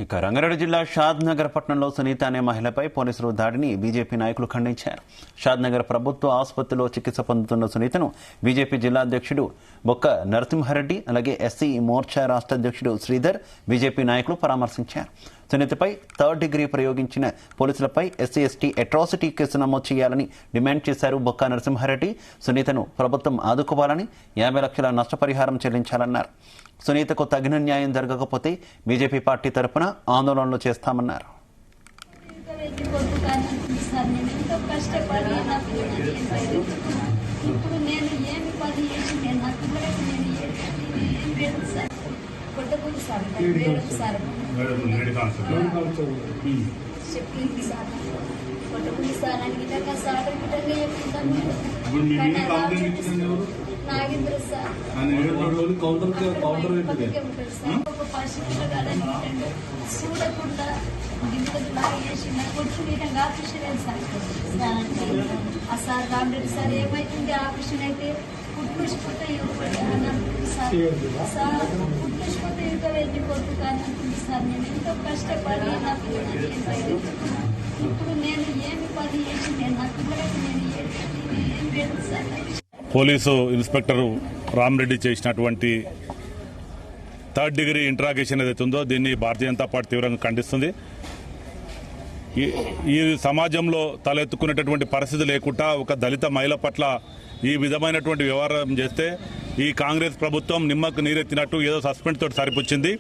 ఇక రంగారెడ్డి జిల్లా షాద్ నగర్ పట్టణంలో సునీత అనే మహిళపై పోలీసులు దాడిని బీజేపీ నాయకులు ఖండించారు. షాద్ నగర్ ప్రభుత్వ ఆసుపత్రిలో చికిత్స పొందుతున్న సునీతను బీజేపీ జిల్లా అధ్యక్షుడు బొక్క నరసింహారెడ్డి, అలాగే ఎస్సీ మోర్చా రాష్ట్ర అధ్యక్షుడు శ్రీధర్ బీజేపీ నాయకులు పరామర్శించారు. సునీతపై థర్డ్ డిగ్రీ ప్రయోగించిన పోలీసులపై ఎస్సీ ఎస్టీ అట్రాసిటీ కేసు నమోదు చేయాలని డిమాండ్ చేశారు బొక్క నరసింహారెడ్డి. సునీతను ప్రభుత్వం ఆదుకోవాలని, 50 లక్షల నష్టపరిహారం చెల్లించాలన్నారు. సునీతకు తగిన న్యాయం జరగకపోతే బీజేపీ పార్టీ తరఫున ఆందోళనలు చేస్తామన్నారు. నాగేంద్ర సార్ ఒక పసిపిల్లగాడని చూడకుండా కొట్టుకుంటే ఆపరేషన్ అయింది సార్. ఆ సార్ రామరెడ్డి సార్ ఏమైతుంది ఆపరేషన్ అయితే పుట్టుకొచ్చిపోతే సార్ పుట్టుకొచ్చిపోతే ఇంకా వెళ్ళిపోతు కానీ అంటుంది సార్. నేను ఎంతో కష్టపడి నా పిల్లలకి ఇప్పుడు నేను ఏమి పని చేసి నేను నా పిల్లలకి నేను ఏం లేదు సార్. పోలీసు ఇన్స్పెక్టర్ రామరెడ్డి చేసినటువంటి థర్డ్ డిగ్రీ ఇంట్రాగేషన్ ఏదైతే ఉందో దీన్ని భారతీయ జనతా పార్టీ తీవ్రంగా ఖండిస్తుంది. ఈ సమాజంలో తలెత్తుకునేటటువంటి పరిస్థితి లేకుండా ఒక దళిత మహిళ పట్ల ఈ విధమైనటువంటి వ్యవహారం చేస్తే ఈ కాంగ్రెస్ ప్రభుత్వం నిమ్మకు నీరెత్తినట్టు ఏదో సస్పెండ్ తోటి సరిపుచ్చింది.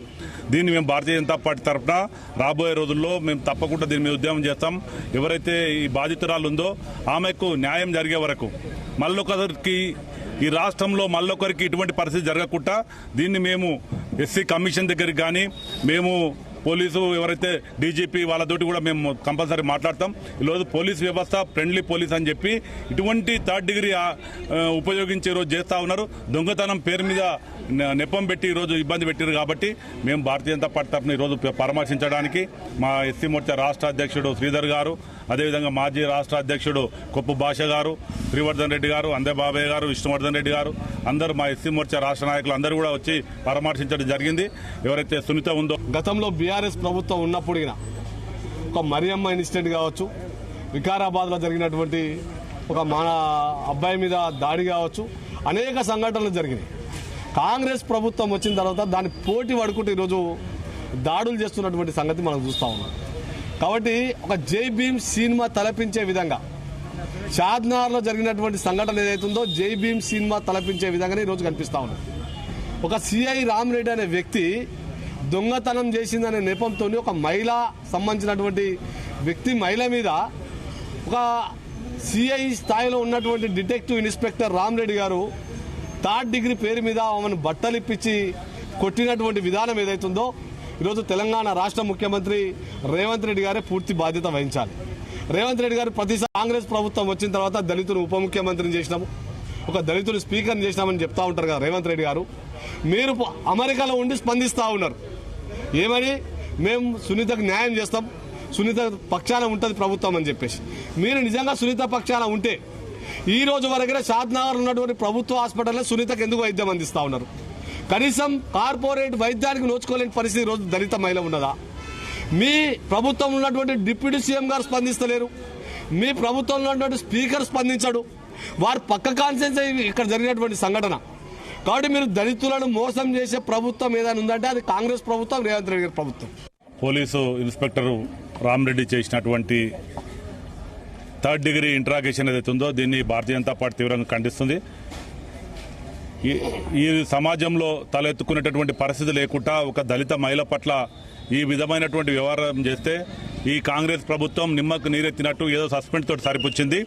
దీన్ని మేము భారతీయ జనతా పార్టీ తరఫున రాబోయే రోజుల్లో మేము తప్పకుండా దీని మీద ఉద్యమం చేస్తాం. ఎవరైతే ఈ బాధితురాలు ఉందో ఆమెకు న్యాయం జరిగే వరకు మళ్ళొకరికి ఈ రాష్ట్రంలో మళ్ళొకరికి ఇటువంటి పరిస్థితి జరగకుండా దీన్ని మేము ఎస్సీ కమిషన్ దగ్గరికి కానీ మేము పోలీసు ఎవరైతే డీజీపీ వాళ్ళతోటి కూడా మేము కంపల్సరీ మాట్లాడతాం. ఈరోజు పోలీస్ వ్యవస్థ ఫ్రెండ్లీ పోలీస్ అని చెప్పి ఇటువంటి థర్డ్ డిగ్రీ ఉపయోగించి ఈరోజు చేస్తూ ఉన్నారు. దొంగతనం పేరు మీద నెపం పెట్టి ఈరోజు ఇబ్బంది పెట్టారు. కాబట్టి మేము భారతీయ జనతా పార్టీ తరఫున ఈరోజు పరామర్శించడానికి మా ఎస్సీ మోర్చా రాష్ట్ర అధ్యక్షుడు శ్రీధర్ గారు, అదేవిధంగా మాజీ రాష్ట్ర అధ్యక్షుడు కొప్పు భాష గారు, శ్రీవర్ధన్ రెడ్డి గారు, అందే బాబయ్య గారు, విష్ణువర్ధన్ రెడ్డి గారు అందరూ మా ఎస్సీ మోర్చా రాష్ట్ర నాయకులు అందరూ కూడా వచ్చి పరామర్శించడం జరిగింది. ఎవరైతే సునీత ఉందో గతంలో బీఆర్ఎస్ ప్రభుత్వం ఉన్నప్పుడు ఒక మరియమ్మ ఇన్సిడెంట్ కావచ్చు, వికారాబాద్లో జరిగినటువంటి ఒక మన అబ్బాయి మీద దాడి కావచ్చు, అనేక సంఘటనలు జరిగినాయి. కాంగ్రెస్ ప్రభుత్వం వచ్చిన తర్వాత దాన్ని పోటీ పడుకుంటూ ఈరోజు దాడులు చేస్తున్నటువంటి సంగతి మనం చూస్తూ ఉన్నాం. కాబట్టి ఒక జై భీమ్ సినిమా తలపించే విధంగా షాద్నగర్లో జరిగినటువంటి సంఘటన ఏదైతుందో జై భీమ్ సినిమా తలపించే విధంగానే ఈరోజు కనిపిస్తూ ఉన్నది. ఒక సిఐ రామరెడ్డి అనే వ్యక్తి దొంగతనం చేసిందనే నెపంతో ఒక మహిళ సంబంధించినటువంటి వ్యక్తి మహిళ మీద ఒక సిఐ స్థాయిలో ఉన్నటువంటి డిటెక్టివ్ ఇన్స్పెక్టర్ రామరెడ్డి గారు థర్డ్ డిగ్రీ పేరు మీద ఆమెను బట్టలిప్పించి కొట్టినటువంటి విధానం ఏదైతుందో ఈరోజు తెలంగాణ రాష్ట్ర ముఖ్యమంత్రి రేవంత్ రెడ్డి గారే పూర్తి బాధ్యత వహించాలి. రేవంత్ రెడ్డి గారు ప్రతిసారి కాంగ్రెస్ ప్రభుత్వం వచ్చిన తర్వాత దళితులు ఉప ముఖ్యమంత్రిని చేసినాము, ఒక దళితులు స్పీకర్ని చేసినామని చెప్తా ఉంటారు కదా రేవంత్ రెడ్డి గారు. మీరు అమెరికాలో ఉండి స్పందిస్తూ ఉన్నారు ఏమని, మేము సునీతకు న్యాయం చేస్తాం, సునీత పక్షాన ఉంటుంది ప్రభుత్వం అని చెప్పేసి. మీరు నిజంగా సునీత పక్షాన ఉంటే ఈ రోజు వరకునే షాద్నగర్ ఉన్నటువంటి ప్రభుత్వ హాస్పిటల్లో సునీతకు ఎందుకు వైద్యం అందిస్తూ ఉన్నారు? కనీసం కార్పొరేట్ వైద్యానికి నోచుకోలేని పరిస్థితి రోజు దళిత మహిళ ఉన్నదా? మీ ప్రభుత్వంలో ఉన్నటువంటి డిప్యూటీ సీఎం గారు స్పందిస్తలేరు, మీ ప్రభుత్వంలో ఉన్నటువంటి స్పీకర్ స్పందించాడు. వారు పక్క కాన్సెన్స్ ఇక్కడ జరిగినటువంటి సంఘటన. కాబట్టి మీరు దళితులను మోసం చేసే ప్రభుత్వం ఏదైనా ఉందంటే అది కాంగ్రెస్ ప్రభుత్వం, రేవంత్ రెడ్డి గారి ప్రభుత్వం. పోలీసు ఇన్స్పెక్టర్ రామరెడ్డి చేసినటువంటి థర్డ్ డిగ్రీ ఇంట్రాగేషన్ ఏదైతే ఉందో దీన్ని భారతీయ జనతా పార్టీ తీవ్రంగా ఖండిస్తుంది. ఈ సమాజంలో తలెత్తుకునేటటువంటి పరిస్థితి లేకుండా ఒక దళిత మహిళ పట్ల ఈ విధమైనటువంటి వ్యవహారం చేస్తే ఈ కాంగ్రెస్ ప్రభుత్వం నిమ్మకు నీరెత్తినట్టు ఏదో సస్పెండ్ తోటి సరిపుచ్చింది.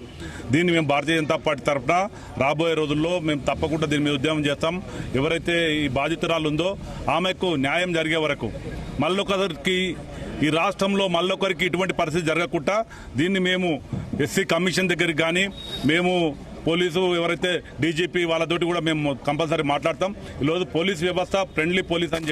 దీన్ని మేము భారతీయ జనతా పార్టీ తరఫున రాబోయే రోజుల్లో మేము తప్పకుండా దీని మీద ఉద్యమం చేస్తాం. ఎవరైతే ఈ బాధితురాలు ఉందో ఆమెకు న్యాయం జరిగే వరకు మళ్ళొకరికి ఈ రాష్ట్రంలో మళ్ళొకరికి ఇటువంటి పరిస్థితి జరగకుండా దీన్ని మేము ఎస్సీ కమిషన్ దగ్గరికి కానీ మేము పోలీసు ఎవరైతే డీజీపీ వాళ్ళతోటి కూడా మేము కంపల్సరీ మాట్లాడతాం. ఈరోజు పోలీస్ వ్యవస్థ ఫ్రెండ్లీ పోలీస్ అని చెప్పి